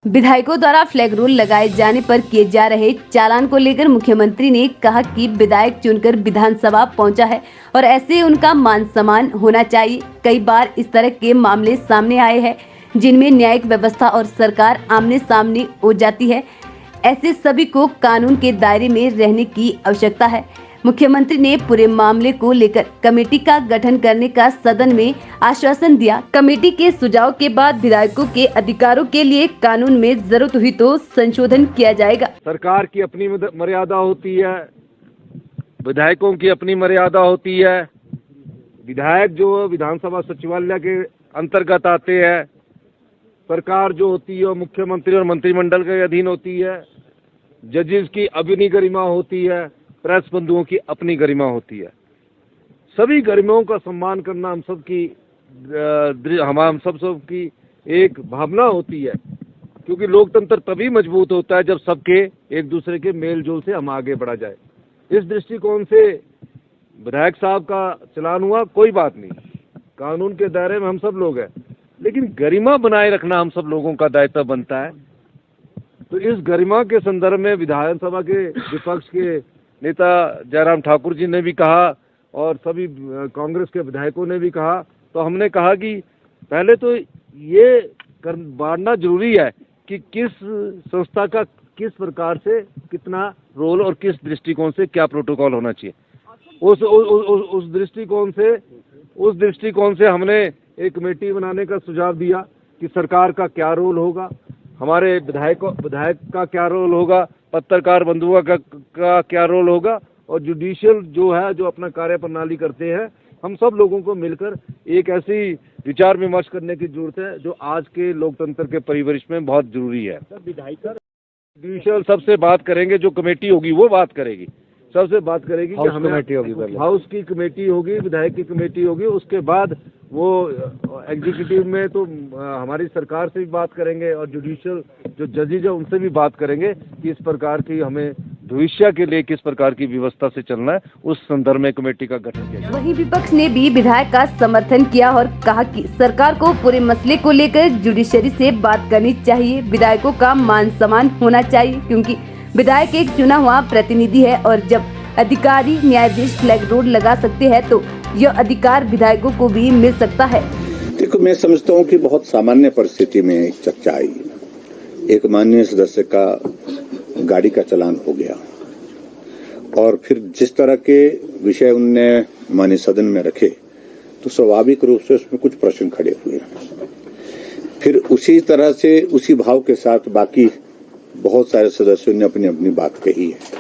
विधायकों द्वारा flag rule लगाए जाने पर किए जा रहे चालान को लेकर मुख्यमंत्री ने कहा कि विधायक चुनकर विधानसभा पहुंचा है और ऐसे उनका मान सम्मान होना चाहिए। कई बार इस तरह के मामले सामने आए हैं जिनमें न्यायिक व्यवस्था और सरकार आमने सामने हो जाती है। ऐसे सभी को कानून के दायरे में रहने की आवश्यकता है। मुख्यमंत्री ने पूरे मामले को लेकर कमेटी का गठन करने का सदन में आश्वासन दिया। कमेटी के सुझाव के बाद विधायकों के अधिकारों के लिए कानून में जरूरत हुई तो संशोधन किया जाएगा। सरकार की अपनी मर्यादा होती है, विधायकों की अपनी मर्यादा होती है। विधायक जो विधानसभा सचिवालय के अंतर्गत आते हैं, सरकार जो होती है मुख्यमंत्री और मंत्रिमंडल के अधीन होती है। जजेस की अपनी गरिमा होती है, प्रेस बंधुओं की अपनी गरिमा होती है। सभी गरिमाओं का सम्मान करना हम सबकी एक भावना होती है, क्योंकि लोकतंत्र तभी मजबूत होता है जब सबके एक दूसरे के मेल जोल से हम आगे बढ़ा जाए। इस दृष्टिकोण से विधायक साहब का चलान हुआ, कोई बात नहीं, कानून के दायरे में हम सब लोग हैं, लेकिन गरिमा बनाए रखना हम सब लोगों का दायित्व बनता है। तो इस गरिमा के संदर्भ में विधानसभा के विपक्ष के नेता जयराम ठाकुर जी ने भी कहा और सभी कांग्रेस के विधायकों ने भी कहा, तो हमने कहा कि पहले तो ये बांटना जरूरी है कि किस संस्था का किस प्रकार से कितना रोल और किस दृष्टिकोण से क्या प्रोटोकॉल होना चाहिए। उस दृष्टिकोण से हमने एक कमेटी बनाने का सुझाव दिया कि सरकार का क्या रोल होगा, हमारे विधायक का क्या रोल होगा, पत्रकार बंधुओं का क्या रोल होगा, और जुडिशियल जो है जो अपना कार्य प्रणाली करते हैं, हम सब लोगों को मिलकर एक ऐसी विचार विमर्श करने की जरूरत है जो आज के लोकतंत्र के परिवेश में बहुत जरूरी है। जुडिशियल सबसे बात करेंगे, जो कमेटी होगी वो बात करेगी, सबसे बात करेगी कि हमें हाउस की कमेटी होगी, विधायक की कमेटी होगी, उसके बाद वो एग्जीक्यूटिव में तो हमारी सरकार से भी बात करेंगे और जुडिशियल जो जजेज है उनसे भी बात करेंगे कि इस प्रकार की हमें भविष्य के लिए किस प्रकार की व्यवस्था से चलना है, उस संदर्भ में कमेटी का गठन किया। वहीं विपक्ष ने भी विधायक का समर्थन किया और कहा कि सरकार को पूरे मसले को लेकर जुडिशरी से बात करनी चाहिए। विधायकों का मान सम्मान होना चाहिए, क्योंकि विधायक एक चुना हुआ प्रतिनिधि है और जब अधिकारी न्यायाधीश फ्लैग रूल लगा सकते हैं तो यह अधिकार विधायकों को भी मिल सकता है। देखो, मैं समझता हूँ कि बहुत सामान्य परिस्थिति में एक चर्चा आई। एक माननीय सदस्य का गाड़ी का चालान हो गया और फिर जिस तरह के विषय उनने माननीय सदन में रखे तो स्वाभाविक रूप से उसमें कुछ प्रश्न खड़े हुए। फिर उसी तरह से उसी भाव के साथ बाकी बहुत सारे सदस्यों ने अपनी अपनी बात कही है।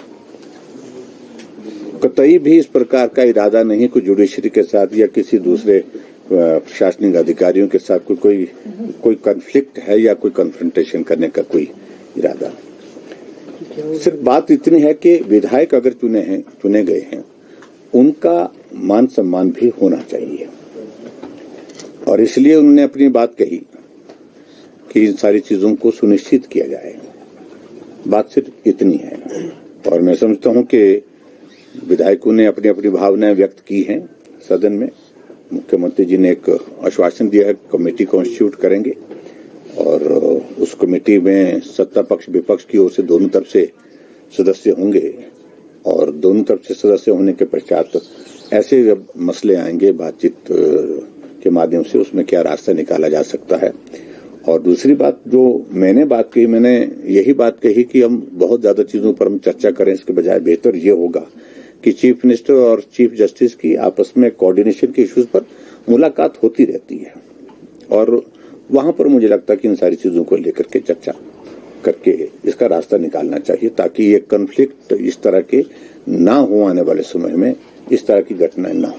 कतई भी इस प्रकार का इरादा नहीं कि जुडिशरी के साथ या किसी दूसरे प्रशासनिक अधिकारियों के साथ कोई कॉन्फ्लिक्ट है या कोई कन्फ्रंटेशन करने का कोई इरादा। सिर्फ बात इतनी है कि विधायक अगर चुने गए हैं, उनका मान सम्मान भी होना चाहिए और इसलिए उन्होंने अपनी बात कही कि इन सारी चीजों को सुनिश्चित किया जाए। बात सिर्फ इतनी है और मैं समझता हूं कि विधायकों ने अपनी अपनी भावनाएं व्यक्त की हैं सदन में। मुख्यमंत्री जी ने एक आश्वासन दिया है, कमेटी कॉन्स्टिट्यूट करेंगे और उस कमेटी में सत्ता पक्ष विपक्ष की ओर से दोनों तरफ से सदस्य होंगे और दोनों तरफ से सदस्य होने के पश्चात ऐसे जब मसले आएंगे बातचीत के माध्यम से उसमें क्या रास्ता निकाला जा सकता है। और दूसरी बात जो मैंने यही बात कही कि हम बहुत ज्यादा चीजों पर हम चर्चा करें, इसके बजाय बेहतर ये होगा कि चीफ मिनिस्टर और चीफ जस्टिस की आपस में कोऑर्डिनेशन के इश्यूज पर मुलाकात होती रहती है और वहां पर मुझे लगता है कि इन सारी चीजों को लेकर के चर्चा करके इसका रास्ता निकालना चाहिए, ताकि ये कॉन्फ्लिक्ट इस तरह के ना हो, आने वाले समय में इस तरह की घटनाएं ना हो।